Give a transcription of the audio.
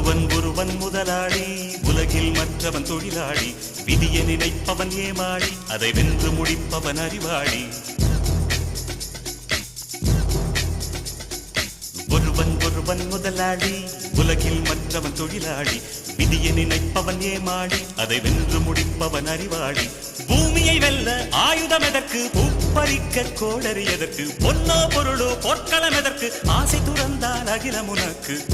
ஒருவன் முதலாளி, உலகில் மற்றவன் தொழிலாளி. விதியை நினைப்பவன் ஏமாளி, அதை வென்று முடிப்பவன் அறிவாளி. ஒருவன் முதலாளி, உலகில் மற்றவன் தொழிலாளி. விதியை நினைப்பவன் ஏமாளி, அதை வென்று முடிப்பவன் அறிவாளி. பூமியை வெல்ல ஆயுதம் எதற்கு, பூப்பறிக்க கோடரி எதற்கு, பொன்னோ பொருளோ பொற்களம் எதற்கு, ஆசை துறந்தால் அகிலம் உனக்கு.